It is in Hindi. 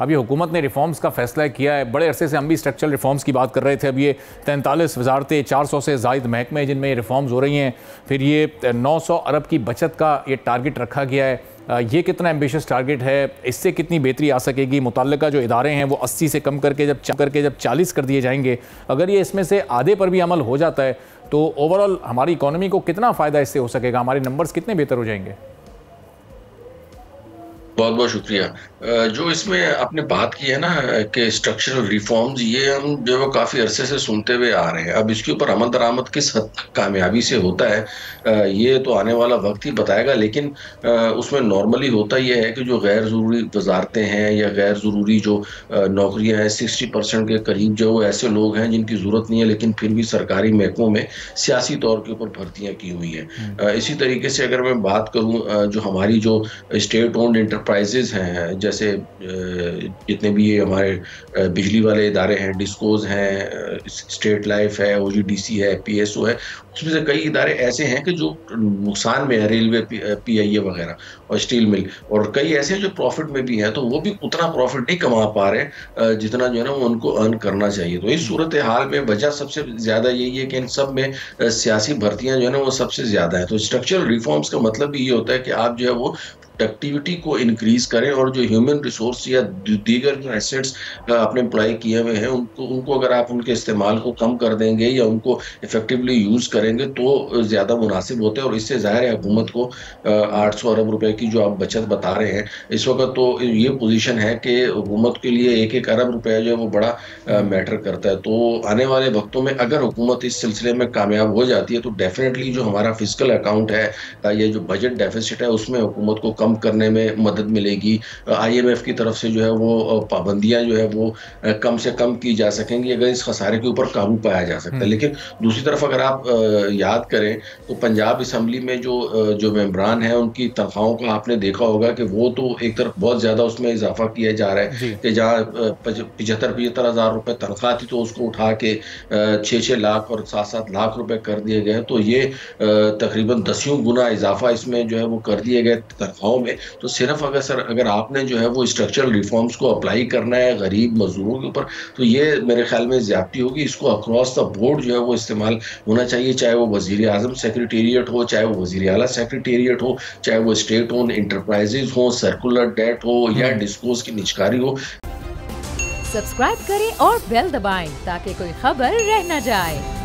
अब ये हुकूमत ने रिफॉर्म्स का फैसला किया है। बड़े अरसे से हम भी स्ट्रक्चरल रिफॉर्म्स की बात कर रहे थे। अब ये 43 वजारतें, 400 से ज़ायद महकमे जिनमें ये रिफॉर्म्स हो रही हैं, फिर ये 900 अरब की बचत का ये टारगेट रखा गया है। ये कितना एम्बिशियस टारगेट है? इससे कितनी बेहतरी आ सकेगी? मुतल्लिका जो इदारे हैं वो 80 से कम करके जब 40 कर दिए जाएंगे, अगर ये इसमें से आधे पर भी अमल हो जाता है तो ओवरऑल हमारी इकॉनमी को कितना फ़ायदा इससे हो सकेगा? हमारे नंबर्स कितने बेहतर हो जाएंगे? बहुत बहुत शुक्रिया। जो इसमें आपने बात की है ना कि स्ट्रक्चरल रिफॉर्म्स, ये हम जो है वो काफ़ी अरसे से सुनते हुए आ रहे हैं। अब इसके ऊपर अमल दरामद किस हद तक कामयाबी से होता है ये तो आने वाला वक्त ही बताएगा। लेकिन उसमें नॉर्मली होता यह है कि जो गैर ज़रूरी वजारतें हैं या गैर ज़रूरी जो नौकरियां हैं, 60% के करीब जो वो ऐसे लोग हैं जिनकी ज़रूरत नहीं है लेकिन फिर भी सरकारी महकमों में सियासी तौर के ऊपर भर्तियां की हुई हैं। इसी तरीके से अगर मैं बात करूं जो हमारी जो स्टेट ओन्ड इंटरप्राइजेज हैं, जैसे जितने भी ये हमारे बिजली वाले इदारे हैं, डिस्कोज हैं, स्टेट लाइफ है, ओजीडीसी है, पीएसओ है, उसमें से कई इदारे ऐसे हैं कि जो नुकसान में है, रेलवे, पीआईए वगैरह और स्टील मिल, और कई ऐसे हैं जो प्रॉफिट में भी हैं, तो वो भी उतना प्रॉफिट नहीं कमा पा रहे जितना जो है ना वो उनको अर्न करना चाहिए। तो इस सूरत हाल में वजह सबसे ज्यादा यही है कि इन सब में सियासी भर्तियां जो है ना वो सबसे ज्यादा है। तो स्ट्रक्चरल रिफॉर्म्स का मतलब भी ये होता है कि आप जो है वो प्रोडक्टिविटी को इंक्रीज करें और जो ह्यूमन रिसोर्स या दीगर जो एसेट्स आपने अप्लाई किए हुए हैं उनको अगर आप उनके इस्तेमाल को कम कर देंगे या उनको इफेक्टिवली यूज करेंगे तो ज्यादा मुनासिब होता है। और इससे जाहिर है हुकूमत को 800 अरब रुपए की जो आप बचत बता रहे हैं इस वक्त, तो ये पोजीशन है कि हुकूमत के लिए 1-1 अरब रुपया जो है वो बड़ा मैटर करता है। तो आने वाले वक्तों में अगर हुकूमत इस सिलसिले में कामयाब हो जाती है तो डेफिनेटली जो हमारा फिजिकल अकाउंट है, ये जो बजट डेफिसिट है, उसमें हुकूमत को कम करने में मदद मिलेगी। आईएमएफ की तरफ से जो है वो पाबंदियां जो है वो कम से कम की जा सकेंगी अगर इस खसारे के ऊपर काबू पाया जा सकता है। लेकिन दूसरी तरफ अगर आप याद करें तो पंजाब असम्बली में जो मेंबरान हैं उनकी तनख्वाहों का आपने देखा होगा कि वो तो एक तरफ बहुत ज्यादा उसमें इजाफा किया जा रहा है कि जहाँ 75 हज़ार रुपए तनख्वाह थी तो उसको उठा के 6-6 लाख और 7-7 लाख रुपए कर दिए गए। तो ये तकरीबन 10 गुना इजाफा इसमें जो है वो कर दिए गए तनख्वाहों में। तो सिर्फ अगर आपने जो है वो स्ट्रक्चरल रिफॉर्म्स को अप्लाई करना है गरीब मजदूरों के ऊपर, तो ये मेरे ख्याल में ज्यादती होगी। इसको अक्रॉस द बोर्ड जो है वो इस्तेमाल होना चाहिए, चाहे वो वजीर आजम सेक्रेटेरिएट हो, चाहे वो वजीर आला सेक्रेटेरिएट हो, चाहे वो स्टेट ओन इंटरप्राइजेज हो, सर्कुलर डेट हो या डिस्कोज की निजकारी हो। सब्सक्राइब करें और बेल दबाएं ताकि कोई खबर रह न जाए।